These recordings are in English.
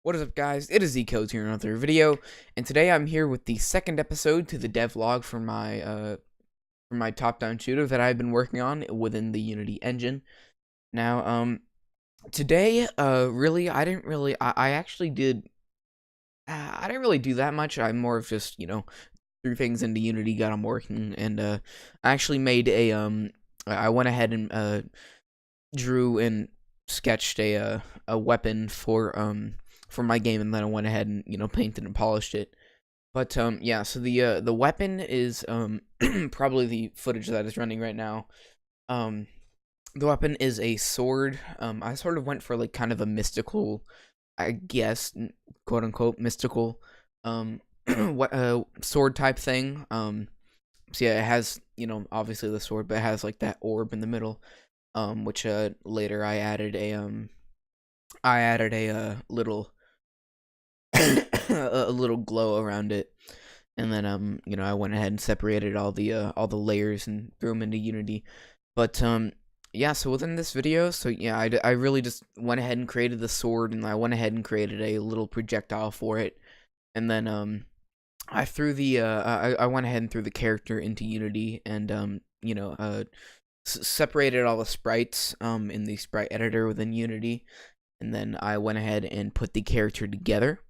What is up, guys? It is Eco's here in another video, and today I'm here with the second episode to the devlog for my top-down shooter that I've been working on within the Unity engine. Now, today, really, I actually did, I didn't really do that much. I more of just, threw things into Unity, got them working, and I actually made I went ahead and drew and sketched a weapon for my game, and then I went ahead and painted and polished it. But yeah, so the weapon is probably the footage that is running right now. The weapon is a sword. I sort of went for like kind of a mystical, I guess, quote unquote mystical what sword type thing. So yeah, it has, obviously the sword, but it has like that orb in the middle. Which later I added a little a little glow around it, and then I went ahead and separated all the layers and threw them into Unity. But yeah, so within this video, so yeah, I really just went ahead and created the sword, and I went ahead and created a little projectile for it, and then I threw the I went ahead and threw the character into Unity, and separated all the sprites in the sprite editor within Unity, and then I went ahead and put the character together.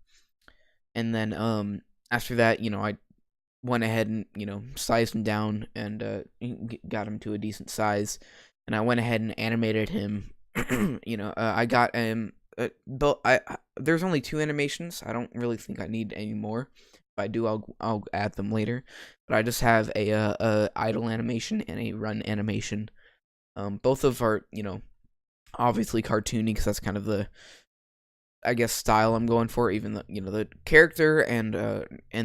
And then after that, I went ahead and sized him down and got him to a decent size, and I went ahead and animated him. I got there's only 2 animations. I don't really think I need any more. If I do, I'll add them later. But I just have a idle animation and a run animation. Both of are obviously cartoony, because that's kind of the, I guess, style I'm going for. Even though the character and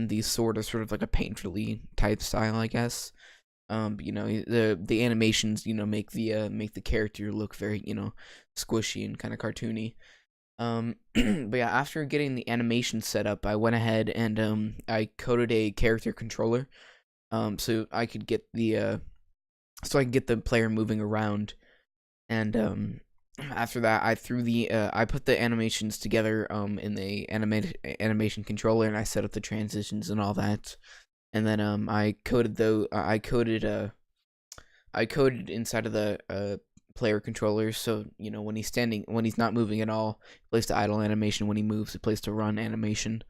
the sword are sort of like a painterly type style, I guess. The animations make the character look very squishy and kind of cartoony. But yeah, after getting the animation set up, I went ahead and I coded a character controller, so I could get the player moving around. And after that, I put the animations together in the animation controller, and I set up the transitions and all that. And then I coded inside of the player controllers, so when he's not moving at all, it plays the idle animation. When he moves, it plays the run animation.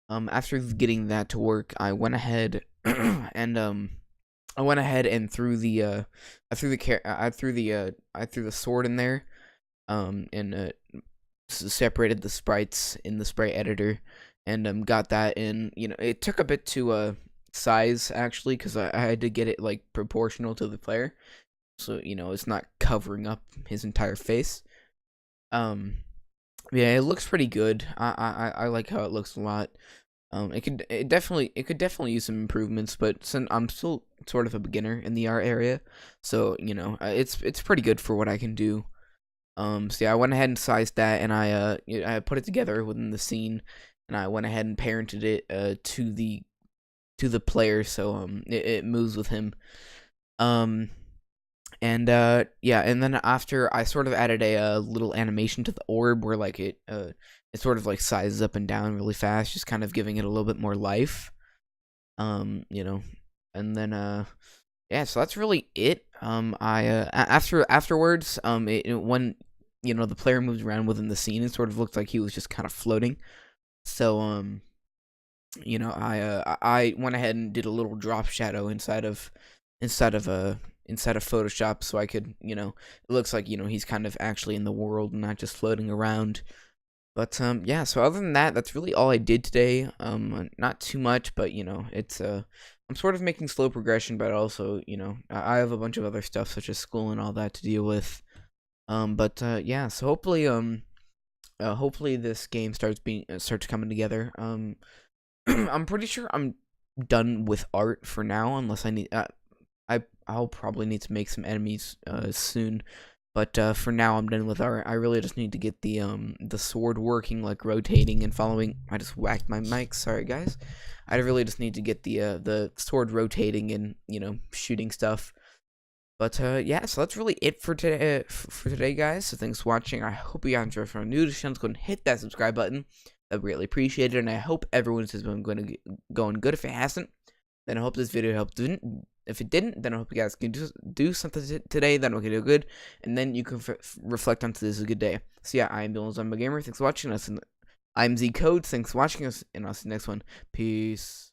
After getting that to work, I went ahead and threw the sword in there, and separated the sprites in the sprite editor, and got that in. It took a bit to size, actually, because I had to get it like proportional to the player, so it's not covering up his entire face. Yeah, it looks pretty good. I like how it looks a lot. It could definitely use some improvements, but since I'm still sort of a beginner in the art area, so it's pretty good for what I can do. So yeah, I went ahead and sized that, and I put it together within the scene, and I went ahead and parented it to the player, so it moves with him. Yeah, and then after, I sort of added a little animation to the orb where like it sort of like sizes up and down really fast, just kind of giving it a little bit more life. And then yeah, so that's really it. Afterwards, when the player moves around within the scene, it sort of looked like he was just kind of floating. So I went ahead and did a little drop shadow inside of Photoshop, so I could, it looks like, he's kind of actually in the world and not just floating around. But yeah, so other than that, that's really all I did today. Not too much, but it's I'm sort of making slow progression, but also, I have a bunch of other stuff such as school and all that to deal with. But yeah, so hopefully this game starts coming together. I'm pretty sure I'm done with art for now, unless I need I'll probably need to make some enemies soon, but for now I'm done with art. I really just need to get the sword working, like rotating and following. I just whacked my mic. Sorry, guys. I really just need to get the sword rotating and shooting stuff. But yeah, so that's really it for today, guys. So thanks for watching. I hope you guys enjoyed. If you're new to the channel, go ahead and hit that subscribe button. I greatly appreciate it, and I hope everyone's has been going good. If it hasn't, then I hope this video helped. If it didn't, then I hope you guys can do something today that will get you good, and then you can reflect on this is a good day. So yeah, I am Dylan, I'm a gamer. Thanks for watching us, and I'm Z Code. Thanks for watching us, and I'll see you next one. Peace.